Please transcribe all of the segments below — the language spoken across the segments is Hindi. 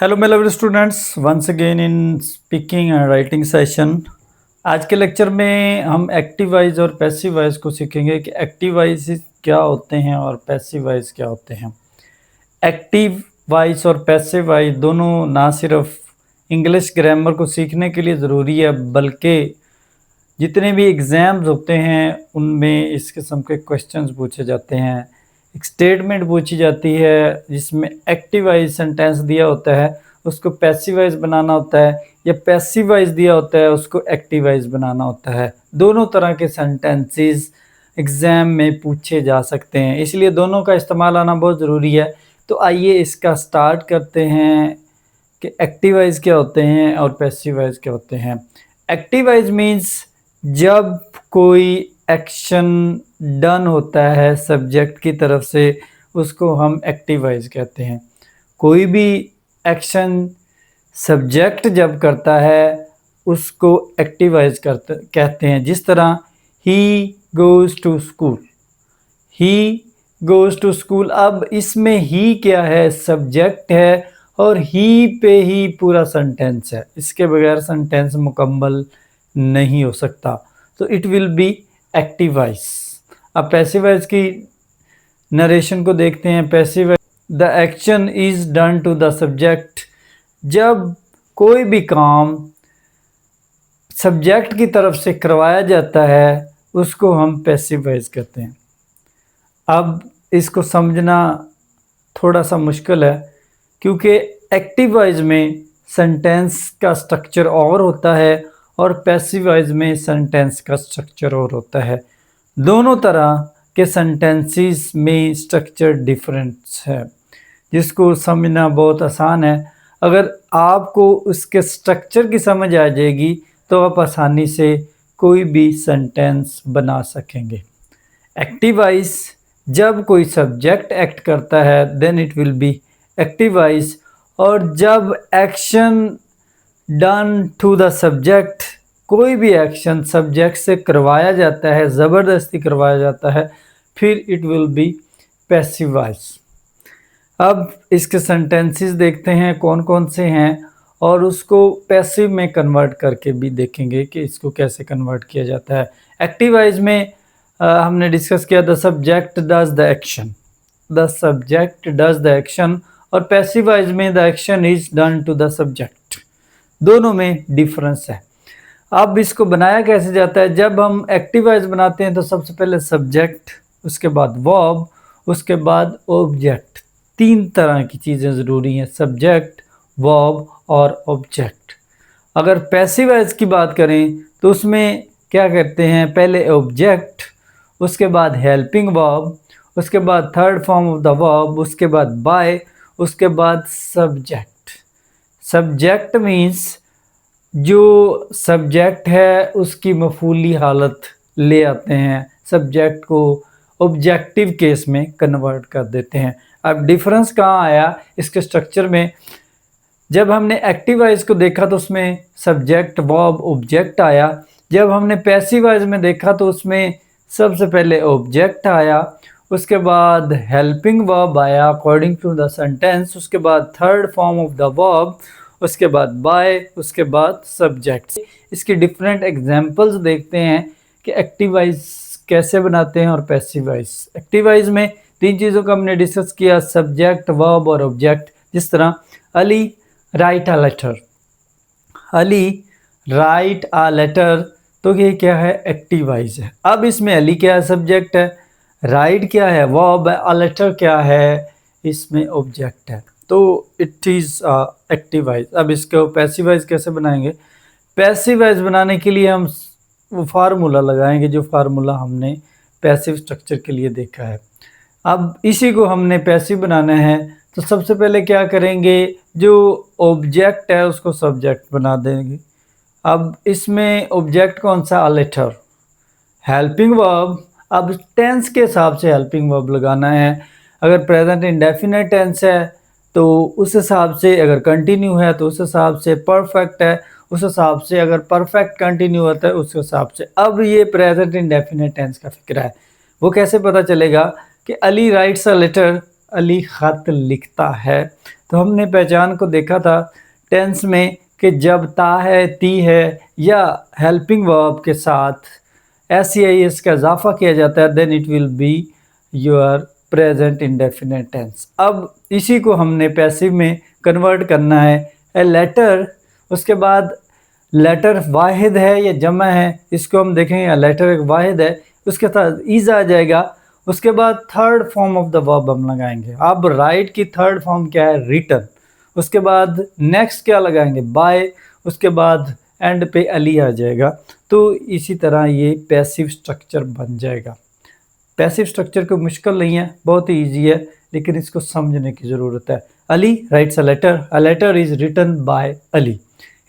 हेलो मेरे lovely students, once again in speaking and writing session. आज के लेक्चर में हम एक्टिव वॉइस और पैसिव वॉइस को सीखेंगे कि एक्टिव वॉइस क्या होते हैं और पैसिव वॉइस क्या होते हैं। एक्टिव वॉइस और पैसिव वॉइस दोनों ना सिर्फ इंग्लिश ग्रामर को सीखने के लिए ज़रूरी है, बल्कि जितने भी एग्ज़ाम्स होते हैं उनमें इस किस्म के क्वेश्चंस पूछे जाते हैं। एक स्टेटमेंट पूछी जाती है जिसमें एक्टिव वॉइस सेंटेंस दिया होता है, उसको पैसिव वॉइस बनाना होता है, या पैसिव वॉइस दिया होता है उसको एक्टिव वॉइस बनाना होता है। दोनों तरह के सेंटेंसेस एग्ज़ाम में पूछे जा सकते हैं, इसलिए दोनों का इस्तेमाल आना बहुत ज़रूरी है। तो आइए इसका स्टार्ट करते हैं कि एक्टिव वॉइस क्या होते हैं और पैसिव वॉइस क्या होते हैं। एक्टिव वॉइस मीन्स जब कोई एक्शन डन होता है सब्जेक्ट की तरफ से, उसको हम एक्टिव वॉइस कहते हैं। कोई भी एक्शन सब्जेक्ट जब करता है उसको एक्टिव वॉइस कहते हैं। जिस तरह he goes to school, he goes to school. अब इसमें ही क्या है, सब्जेक्ट है, और ही पे ही पूरा सेंटेंस है, इसके बगैर सेंटेंस मुकम्मल नहीं हो सकता, तो it will be active voice. अब पैसिव वॉइस की नरेशन को देखते हैं। Passive voice, the action is done to the subject. जब कोई भी काम सब्जेक्ट की तरफ से करवाया जाता है उसको हम पैसिव वॉइस कहते हैं। अब इसको समझना थोड़ा सा मुश्किल है, क्योंकि एक्टिव वॉइस में सेंटेंस का स्ट्रक्चर और होता है और पैसिव वॉइस में सेंटेंस का स्ट्रक्चर और होता है। दोनों तरह के सेंटेंसेस में स्ट्रक्चर डिफरेंस है, जिसको समझना बहुत आसान है। अगर आपको उसके स्ट्रक्चर की समझ आ जाएगी तो आप आसानी से कोई भी सेंटेंस बना सकेंगे। एक्टिव वॉइस, जब कोई सब्जेक्ट एक्ट करता है then it will be active voice, और जब action done to the subject, कोई भी एक्शन सब्जेक्ट से करवाया जाता है, ज़बरदस्ती करवाया जाता है, फिर it will B passive voice. अब इसके सेंटेंसेस देखते हैं कौन कौन से हैं, और उसको पैसिव में कन्वर्ट करके भी देखेंगे कि इसको कैसे कन्वर्ट किया जाता है। एक्टिव वॉइस में हमने डिस्कस किया the subject does the action, the subject does the action, और पैसिव वॉइस में the action is done to the subject. दोनों में डिफरेंस है। अब इसको बनाया कैसे जाता है? जब हम एक्टिव वॉइस बनाते हैं तो सबसे पहले सब्जेक्ट, उसके बाद वर्ब, उसके बाद ऑब्जेक्ट। तीन तरह की चीज़ें ज़रूरी हैं, सब्जेक्ट, वर्ब और ऑब्जेक्ट। अगर पैसिव वॉइस की बात करें तो उसमें क्या करते हैं, पहले ऑब्जेक्ट, उसके बाद हेल्पिंग वर्ब, उसके बाद third form of the verb, उसके बाद बाय, उसके बाद सब्जेक्ट। सब्जेक्ट मीन्स जो सब्जेक्ट है उसकी मफूली हालत ले आते हैं, सब्जेक्ट को ऑब्जेक्टिव केस में कन्वर्ट कर देते हैं। अब डिफरेंस कहाँ आया इसके स्ट्रक्चर में? जब हमने एक्टिव वॉइस को देखा तो उसमें सब्जेक्ट वर्ब ऑब्जेक्ट आया। जब हमने पैसिव वॉइस में देखा तो उसमें सबसे पहले ऑब्जेक्ट आया, उसके बाद हेल्पिंग वर्ब आया अकॉर्डिंग टू द सेंटेंस, उसके बाद third form of the verb, उसके बाद बाय, उसके बाद सब्जेक्ट। इसकी डिफरेंट एग्जांपल्स देखते हैं कि एक्टिव वॉइस कैसे बनाते हैं और पैसिव वॉइस। एक्टिव वॉइस में तीन चीज़ों का हमने डिस्कस किया, सब्जेक्ट, वर्ब और ऑब्जेक्ट। जिस तरह Ali write a letter, Ali write a letter, तो ये क्या है, एक्टिव वॉइस है। अब इसमें अली क्या है, सब्जेक्ट है, राइट क्या है, वर्ब है, अ लेटर क्या है, इसमें ऑब्जेक्ट है, तो इट इज़ एक्टिव वॉइस। अब इसको पैसिव वॉइस कैसे बनाएंगे? पैसिव वॉइस बनाने के लिए हम वो फार्मूला लगाएंगे जो फार्मूला हमने पैसिव स्ट्रक्चर के लिए देखा है। अब इसी को हमने पैसिव बनाना है तो सबसे पहले क्या करेंगे, जो ऑब्जेक्ट है उसको सब्जेक्ट बना देंगे। अब इसमें ऑब्जेक्ट कौन सा, अ लेटर। हेल्पिंग वर्ब, अब टेंस के हिसाब से हेल्पिंग वर्ब लगाना है। अगर प्रेजेंट इंडेफिनिट टेंस है तो उस हिसाब से, अगर कंटिन्यू है तो उस हिसाब से, परफेक्ट है उस हिसाब से, अगर परफेक्ट कंटिन्यू होता है उस हिसाब से। अब ये प्रेजेंट इंडेफिनिट टेंस का फिक्र है, वो कैसे पता चलेगा कि Ali writes a letter, Ali ख़त लिखता है, तो हमने पहचान को देखा था टेंस में कि जब ता है, ती है या हेल्पिंग वर्ब के साथ एस का इजाफा किया जाता है, then it will be your present indefinite tense. अब इसी को हमने पैसिव में कन्वर्ट करना है। ए लेटर, उसके बाद लेटर वाहिद है या जमा है, इसको हम देखेंगे। लेटर एक वाहिद है, उसके साथ इज आ जाएगा। उसके बाद third form of the verb हम लगाएंगे। अब राइट की थर्ड फॉर्म क्या है? रिटन। उसके बाद नेक्स्ट क्या लगाएंगे? बाय। उसके बाद एंड पे अली आ जाएगा। तो इसी तरह ये पैसिव स्ट्रक्चर बन जाएगा। पैसिव स्ट्रक्चर कोई मुश्किल नहीं है, बहुत ही ईजी है, लेकिन इसको समझने की ज़रूरत है। Ali writes a letter is written by Ali.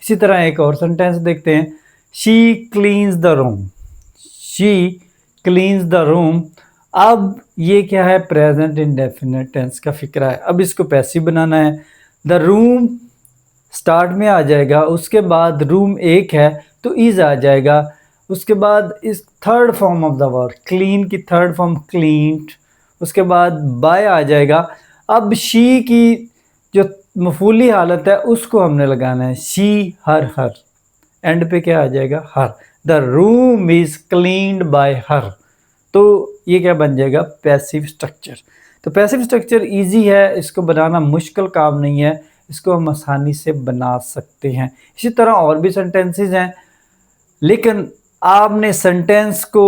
इसी तरह एक और सेंटेंस देखते हैं। She cleans the room. She cleans the room. अब ये क्या है? प्रेजेंट इंडेफिनिट टेंस का फिक्रा है। अब इसको पैसिव बनाना है। द रूम स्टार्ट में आ जाएगा, उसके बाद रूम एक है तो इज आ जाएगा। उसके बाद इस third form of the word clean की थर्ड फॉर्म क्लीन्ड। उसके बाद बाय आ जाएगा। अब शी की जो मफूली हालत है उसको हमने लगाना है। शी हर एंड पे क्या आ जाएगा? Her. The room is cleaned by her. तो ये क्या बन जाएगा? Passive structure. तो पैसिव स्ट्रक्चर इजी है, इसको बनाना मुश्किल काम नहीं है, इसको हम आसानी से बना सकते हैं। इसी तरह और भी सेंटेंसेस हैं, लेकिन आपने सेंटेंस को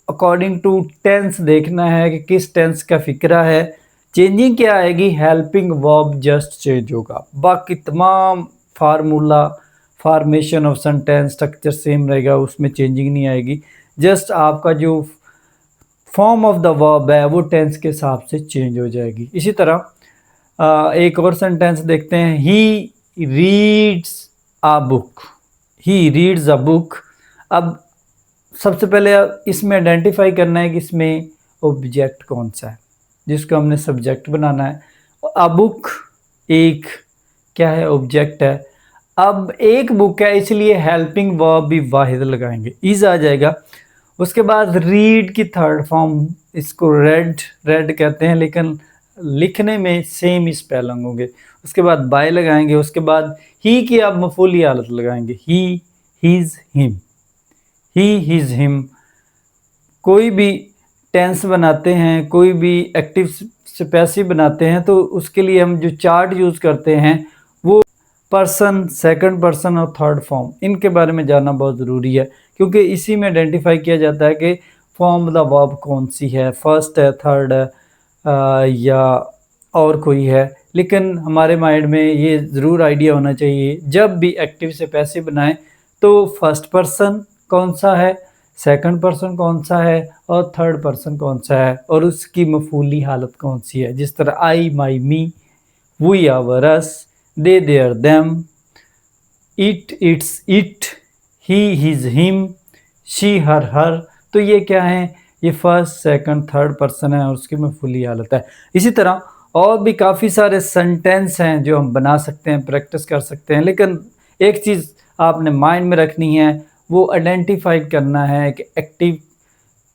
अकॉर्डिंग टू टेंस देखना है कि किस टेंस का फिक्रा है। चेंजिंग क्या आएगी? हेल्पिंग वर्ब जस्ट चेंज होगा, बाकी तमाम formula formation of sentence structure same रहेगा, उसमें चेंजिंग नहीं आएगी। जस्ट आपका जो फॉर्म ऑफ द वर्ब है वो टेंस के हिसाब से चेंज हो जाएगी। इसी तरह एक और सेंटेंस देखते हैं। He reads a book. He reads a book. अब सबसे पहले इसमें आइडेंटिफाई करना है कि इसमें ऑब्जेक्ट कौन सा है, जिसको हमने सब्जेक्ट बनाना है। अ बुक एक क्या है? ऑब्जेक्ट है। अब एक बुक है इसलिए हेल्पिंग वर्ब भी वाहिद लगाएंगे, इज आ जाएगा। उसके बाद रीड की थर्ड फॉर्म, इसको रेड कहते हैं, लेकिन लिखने में सेम ही स्पेलिंग होंगे। उसके बाद बाय लगाएंगे। उसके बाद ही की आप मफूली हालत लगाएंगे। ही, हिज, हिम। ही, हिज, हिम। कोई भी टेंस बनाते हैं, कोई भी एक्टिव से पैसिव बनाते हैं, तो उसके लिए हम जो चार्ट यूज़ करते हैं वो पर्सन, सेकंड पर्सन और थर्ड फॉर्म, इनके बारे में जानना बहुत ज़रूरी है, क्योंकि इसी में आइडेंटिफाई किया जाता है कि फॉर्म द वर्ब कौन सी है, फर्स्ट है, थर्ड है या और कोई है। लेकिन हमारे माइंड में ये ज़रूर आइडिया होना चाहिए, जब भी एक्टिव से पैसिव बनाएं तो फर्स्ट पर्सन कौन सा है, सेकंड पर्सन कौन सा है और थर्ड पर्सन कौन सा है, और उसकी मफूली हालत कौन सी है। जिस तरह I, my, me, we, our, us, they, their, them, it, its, it, he, his, him, she, her. तो ये क्या है? ये फर्स्ट, सेकंड, थर्ड पर्सन है और उसकी मफूली हालत है। इसी तरह और भी काफ़ी सारे सेंटेंस हैं जो हम बना सकते हैं, प्रैक्टिस कर सकते हैं, लेकिन एक चीज़ आपने माइंड में रखनी है, वो आइडेंटिफाई करना है कि एक्टिव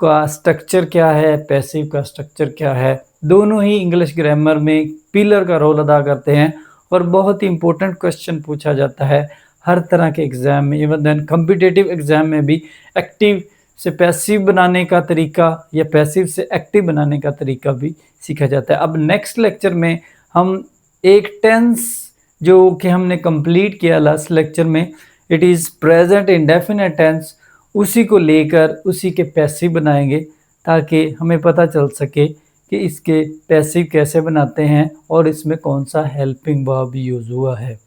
का स्ट्रक्चर क्या है, पैसिव का स्ट्रक्चर क्या है। दोनों ही इंग्लिश ग्रामर में पिलर का रोल अदा करते हैं और बहुत ही इंपॉर्टेंट क्वेश्चन पूछा जाता है हर तरह के एग्ज़ाम में। इवन देन कॉम्पिटिटिव एग्ज़ाम में भी एक्टिव से पैसिव बनाने का तरीका या पैसिव से एक्टिव बनाने का तरीका भी सीखा जाता है। अब नेक्स्ट लेक्चर में हम एक टेंस जो कि हमने कंप्लीट किया लास्ट लेक्चर में, it is present indefinite tense, उसी को लेकर उसी के पैसिव बनाएंगे ताकि हमें पता चल सके कि इसके पैसिव कैसे बनाते हैं और इसमें कौन सा हेल्पिंग वर्ब यूज़ हुआ है।